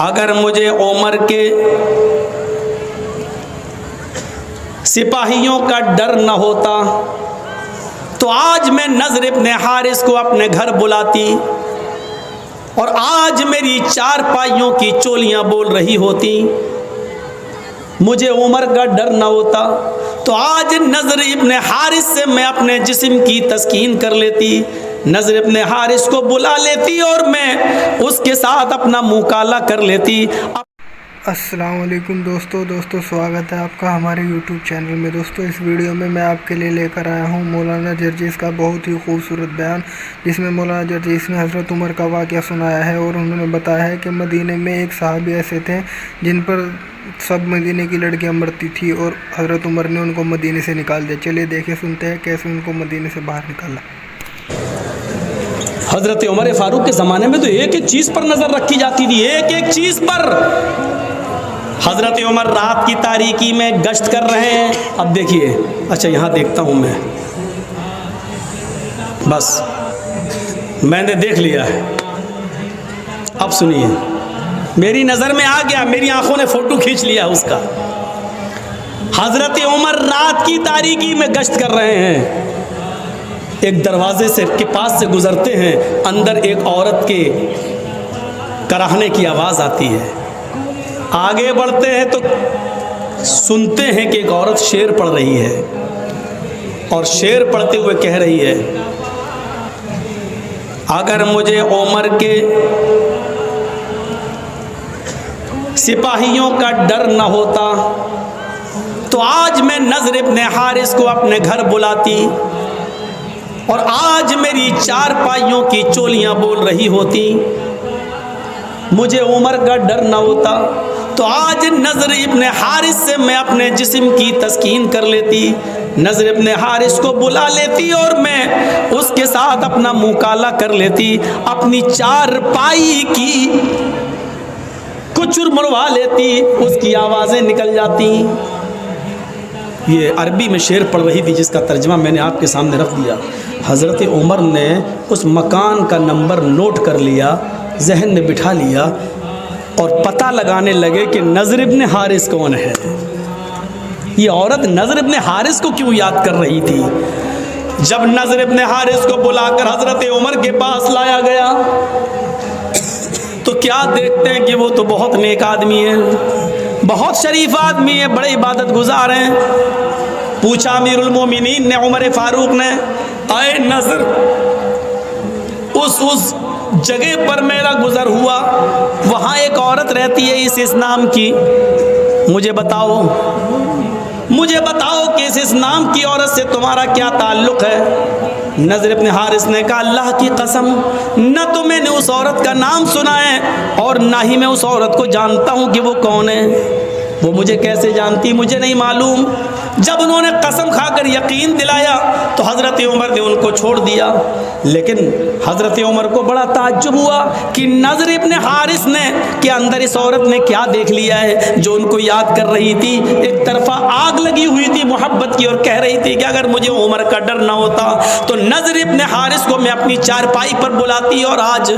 अगर मुझे उमर के सिपाहियों का डर न होता तो आज मैं नज़र इब्ने हारिस को अपने घर बुलाती और आज मेरी चार पाइयों की चोलियां बोल रही होती। मुझे उमर का डर न होता तो आज नज़र इब्ने हारिस से मैं अपने जिस्म की तस्कीन कर लेती, नज़र इब्ने हारिस को बुला लेती और मैं उसके साथ अपना मुँह काला कर लेती। अस्सलाम वालेकुम दोस्तों स्वागत है आपका हमारे YouTube चैनल में। दोस्तों इस वीडियो में मैं आपके लिए लेकर आया हूँ मौलाना जर्जीस का बहुत ही खूबसूरत बयान, जिसमें मौलाना जर्जीस ने हज़रत उमर का वाक़या सुनाया है और उन्होंने बताया है कि मदीने में एक सहाबी ऐसे थे जिन पर सब मदीने की लड़कियाँ मरती थी और हज़रत उमर ने उनको मदीने से निकाल दिया। चलिए देखें सुनते हैं कैसे उनको मदीने से बाहर निकाला। हज़रत उमर फ़ारूक के ज़माने में तो एक एक चीज़ पर नज़र रखी जाती थी, एक एक चीज़ पर। हज़रत उमर रात की तारीकी में गश्त कर रहे हैं। अब देखिए, अच्छा यहाँ देखता हूँ मैं, बस मैंने देख लिया है। अब सुनिए, मेरी नज़र में आ गया, मेरी आंखों ने फ़ोटो खींच लिया उसका। हज़रत उमर रात की तारीकी में गश्त कर रहे हैं, एक दरवाजे से के पास से गुज़रते हैं, अंदर एक औरत के कराहने की आवाज़ आती है। आगे बढ़ते हैं तो सुनते हैं कि एक औरत शेर पढ़ रही है और शेर पढ़ते हुए कह रही है, अगर मुझे उमर के सिपाहियों का डर न होता तो आज मैं नज़र इब्ने हारिस को अपने घर बुलाती और आज मेरी चार पाइयों की चोलियां बोल रही होती। मुझे उमर का डर न होता तो आज नज़र इब्ने हारिस से मैं अपने जिस्म की तस्कीन कर लेती, नज़र इब्ने हारिस को बुला लेती और मैं उसके साथ अपना मुँह काला कर लेती, अपनी चार पाई की कुचुर मरवा लेती, उसकी आवाज़ें निकल जाती। ये अरबी में शेर पढ़ रही थी जिसका तर्जमा मैंने आपके सामने रख दिया। हज़रत उमर ने उस मकान का नंबर नोट कर लिया, जहन में बिठा लिया और पता लगाने लगे कि नज़र इब्ने हारिस कौन है। ये औरत नज़र इब्ने हारिस को क्यों याद कर रही थी। जब नज़र इब्ने हारिस को बुलाकर हज़रत उमर के पास लाया गया तो क्या देखते हैं कि वो तो बहुत नेक आदमी है, बहुत शरीफ आदमी है, बड़े इबादत गुजार हैं। पूछा अमीरुल मोमिनीन ने, उमर फ़ारूक ने, आए नज़र, उस जगह पर मेरा गुज़र हुआ, वहाँ एक औरत रहती है इस नाम की, मुझे बताओ कि इस नाम की औरत से तुम्हारा क्या ताल्लुक़ है। नज़र इब्ने हारिस ने कहा, अल्लाह की कसम, न तो मैंने उस औरत का नाम सुना है और ना ही मैं उस औरत को जानता हूँ कि वो कौन है। वो मुझे कैसे जानती, मुझे नहीं मालूम। जब उन्होंने कसम खाकर यकीन दिलाया तो हज़रत उमर ने उनको छोड़ दिया। लेकिन हज़रत उमर को बड़ा ताज्जुब हुआ कि नज़र इब्ने हारिस ने के अंदर इस औरत ने क्या देख लिया है जो उनको याद कर रही थी। एक तरफा आग लगी हुई थी मोहब्बत की और कह रही थी कि अगर मुझे उमर का डर ना होता तो नज़र इब्ने हारिस को मैं अपनी चारपाई पर बुलाती और आज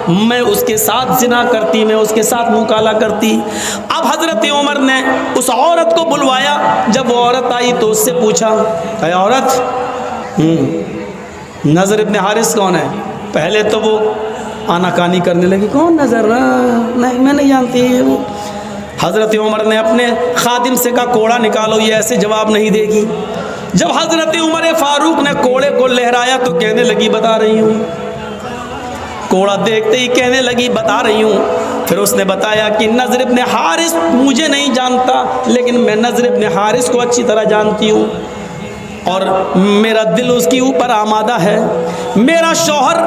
मैं उसके साथ ज़िना करती, मैं उसके साथ मुँह काला करती। अब हज़रत उमर ने उस औरत को बुलवाया। जब वो औरत आई तो उससे पूछा, अरे औरत, नज़र इब्ने हारिस कौन है। पहले तो वो आनाकानी करने लगी, कौन नज़र, नहीं मैं नहीं जानती वो। हज़रत उमर ने अपने खादिम से कहा, कोड़ा निकालो, ये ऐसे जवाब नहीं देगी। जब हज़रत उमर फ़ारूक ने कोड़े को लहराया तो कहने लगी, बता रही हूँ। कोड़ा देखते ही कहने लगी, बता रही हूँ। फिर उसने बताया कि नज़र इब्ने हारिस मुझे नहीं जानता, लेकिन मैं नज़र इब्ने हारिस को अच्छी तरह जानती हूँ और मेरा दिल उसके ऊपर आमादा है। मेरा शौहर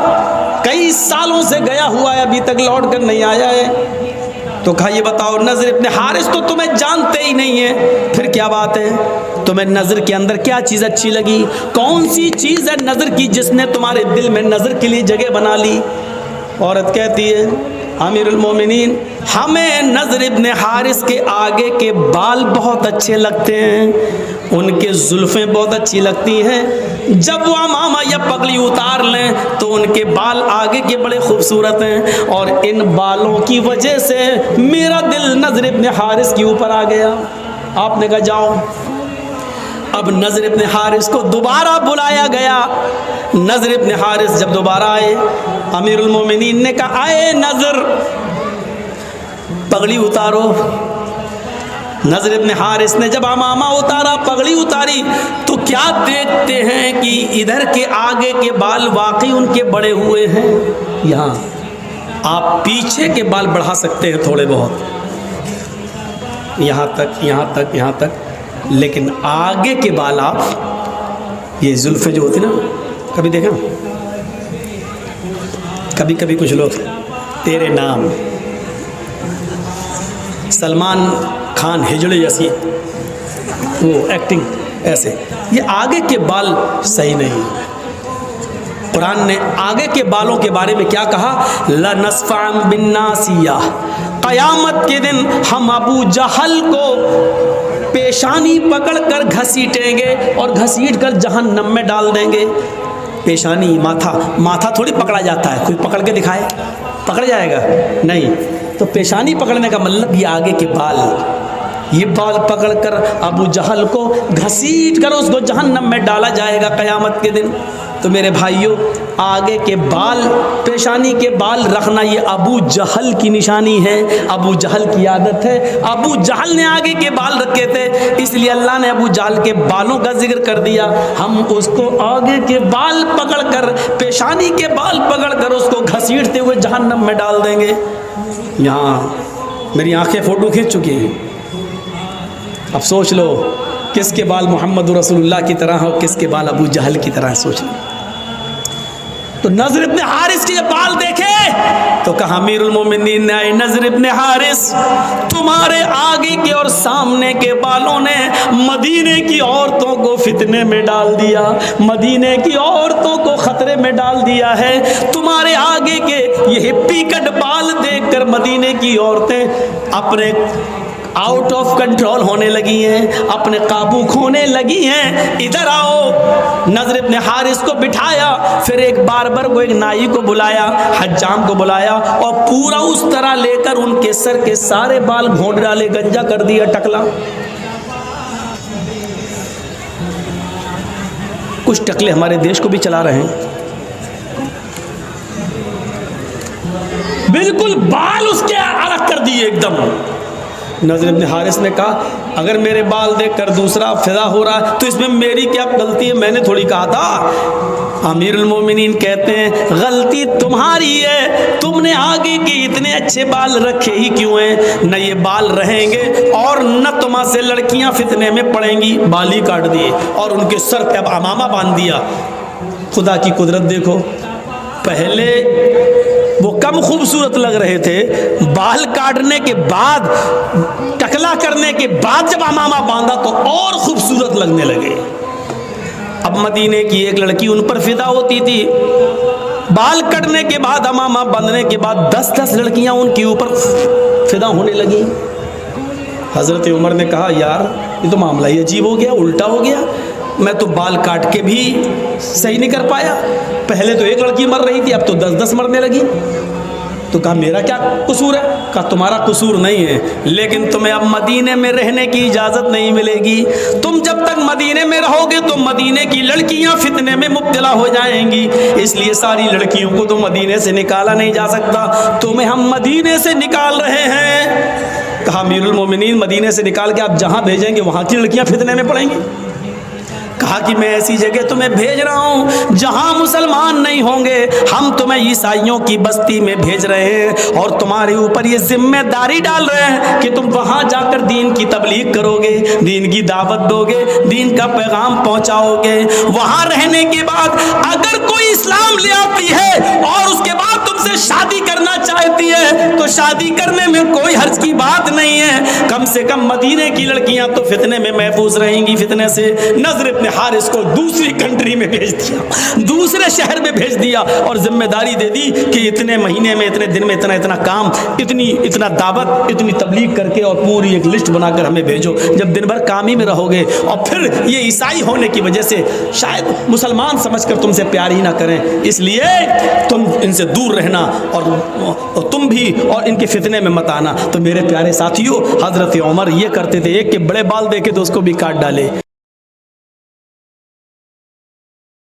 कई सालों से गया हुआ है, अभी तक लौट कर नहीं आया है। तो कहा, ये बताओ, नज़र इब्ने हारिस तो तुम्हें जानते ही नहीं है, फिर क्या बात है। तुम्हें नज़र के अंदर क्या चीज़ अच्छी लगी, कौन सी चीज़ है नज़र की जिसने तुम्हारे दिल में नज़र के लिए जगह बना ली। औरत कहती है, अमीरुल मोमिनीन, हमें नज़र इब्न हारिस के आगे के बाल बहुत अच्छे लगते हैं, उनके जुल्फ़ें बहुत अच्छी लगती हैं। जब वो अमामा या पगड़ी उतार लें तो उनके बाल आगे के बड़े खूबसूरत हैं, और इन बालों की वजह से मेरा दिल नज़र इब्न हारिस के ऊपर आ गया। आपने कहा जाओ। अब नज़र इब्न हारिस को दोबारा बुलाया गया। नज़र इब्न हारिस जब दोबारा आए, अमीरुल मोमिनीन ने कहा, आए नज़र, पगड़ी उतारो। नज़र इब्न हारिस ने जब अमामा उतारा, पगड़ी उतारी, तो क्या देखते हैं कि इधर के आगे के बाल वाकई उनके बड़े हुए हैं। यहाँ आप पीछे के बाल बढ़ा सकते हैं थोड़े बहुत, यहाँ तक, यहाँ तक, यहाँ तक, लेकिन आगे के बाल आप, ये जुल्फ़ें जो होती ना, कभी देखा, कभी कभी कुछ लोग तेरे नाम, सलमान खान हिजड़े जैसी वो एक्टिंग ऐसे, ये आगे के बाल सही नहीं। कुरान ने आगे के बालों के बारे में क्या कहा, लनस्फ़अन बिन्नासिया, क़यामत के दिन हम अबू जहल को पेशानी पकड़कर घसीटेंगे और घसीट कर जहन्नम में डाल देंगे। पेशानी, माथा, माथा थोड़ी पकड़ा जाता है, कोई पकड़ के दिखाए, पकड़ जाएगा नहीं। तो पेशानी पकड़ने का मतलब ये आगे के बाल, ये बाल पकड़कर अबू जहल को घसीट कर उसको जहन्नम में डाला जाएगा क़यामत के दिन। तो मेरे भाइयों, आगे के बाल, पेशानी के बाल रखना ये अबू जहल की निशानी है, अबू जहल की आदत है। अबू जहल ने आगे के बाल रखे थे, इसलिए अल्लाह ने अबू जहल के बालों का जिक्र कर दिया। हम उसको आगे के बाल पकड़कर, पेशानी के बाल पकड़कर उसको घसीटते हुए जहन्नम में डाल देंगे। यहाँ मेरी आंखें फ़ोटो खींच चुकी हैं। अब सोच लो किसके बाल मोहम्मद रसूलुल्लाह की तरह हो, किसके बाल अबू जहल की तरह, सोच लो। तो नज़र इब्न हारिस के बाल देखे तो कहा, अमीरुल मोमिनीन ने, नज़र इब्न हारिस, तुम्हारे आगे के और सामने के बालों ने मदीने की औरतों को फितने में डाल दिया, मदीने की औरतों को खतरे में डाल दिया है। तुम्हारे आगे के ये हिप्पी कट बाल देखकर मदीने की औरतें अपने आउट ऑफ कंट्रोल होने लगी हैं, अपने काबू खोने लगी हैं। इधर आओ। नज़र इब्न हारिस को बिठाया, फिर एक बारबर को, एक नाई को बुलाया, हज्जाम को बुलाया, और पूरा उस तरह लेकर उनके सर के सारे बाल घोंट डाले, गंजा कर दिया, टकला। कुछ टकले हमारे देश को भी चला रहे हैं, बिल्कुल बाल उसके अलग कर दिए एकदम। नज़र इब्न हारिस ने कहा, अगर मेरे बाल देखकर दूसरा फिदा हो रहा है तो इसमें मेरी क्या गलती है, मैंने थोड़ी कहा था। अमीरुल मोमिनीन कहते हैं, गलती तुम्हारी है, तुमने आगे के इतने अच्छे बाल रखे ही क्यों हैं? न ये बाल रहेंगे और न तुम्हारे लड़कियां फितने में पड़ेंगी। बाल ही काट दिए और उनके सर पे अब अमामा बांध दिया। खुदा की कुदरत देखो, पहले वो कम खूबसूरत लग रहे थे, बाल काटने के बाद, टकला करने के बाद जब अमामा बांधा तो और खूबसूरत लगने लगे। अब मदीने की एक लड़की उन पर फिदा होती थी, बाल कटने के बाद, अमामा बांधने के बाद 10-10 लड़कियां उनके ऊपर फिदा होने लगी। हज़रत उमर ने कहा, यार ये तो मामला ही अजीब हो गया, उल्टा हो गया। मैं तो बाल काट के भी सही नहीं कर पाया, पहले तो एक लड़की मर रही थी, अब तो 10-10 मरने लगी। तो कहा, मेरा क्या कसूर है? कहा, तुम्हारा कसूर नहीं है, लेकिन तुम्हें अब मदीने में रहने की इजाज़त नहीं मिलेगी। तुम जब तक मदीने में रहोगे तो मदीने की लड़कियां फितने में मुब्तला हो जाएंगी, इसलिए सारी लड़कियों को तो मदीने से निकाला नहीं जा सकता, तुम्हें हम मदीने से निकाल रहे हैं। कहा, अमीरुल मोमिनीन, मदीने से निकाल के आप जहाँ भेजेंगे वहाँ की लड़कियाँ फितने में पड़ेंगी। कहा कि मैं ऐसी जगह तुम्हें भेज रहा हूँ जहाँ मुसलमान नहीं होंगे, हम तुम्हें ईसाइयों की बस्ती में भेज रहे हैं और तुम्हारे ऊपर ये जिम्मेदारी डाल रहे हैं कि तुम वहाँ जाकर दीन की तबलीग करोगे, दीन की दावत दोगे, दीन का पैगाम पहुँचाओगे। वहाँ रहने के बाद अगर कोई इस्लाम ले आती है और उसके बाद तुमसे शादी करना चाहती है तो शादी करने में कोई हर्ज की बात नहीं है, कम से कम मदीने की लड़कियाँ तो फितने में महफूज रहेंगी, फितने से। नज़र इब्न हारिस को दूसरी कंट्री में भेज दिया, दूसरे शहर में भेज दिया और जिम्मेदारी दे दी कि इतने महीने में, इतने दिन में इतना इतना काम, इतना दावत, इतनी तबलीग करके और पूरी एक लिस्ट बनाकर हमें भेजो। जब दिन भर काम ही में रहोगे और फिर ये ईसाई होने की वजह से शायद मुसलमान समझकर तुमसे प्यार ही ना करें, इसलिए तुम इनसे दूर रहना और तुम भी और इनके फितने में मत आना। तो मेरे प्यारे साथियों, हजरत उमर ये करते थे, एक के बड़े बाल देखे तो उसको भी काट डाले।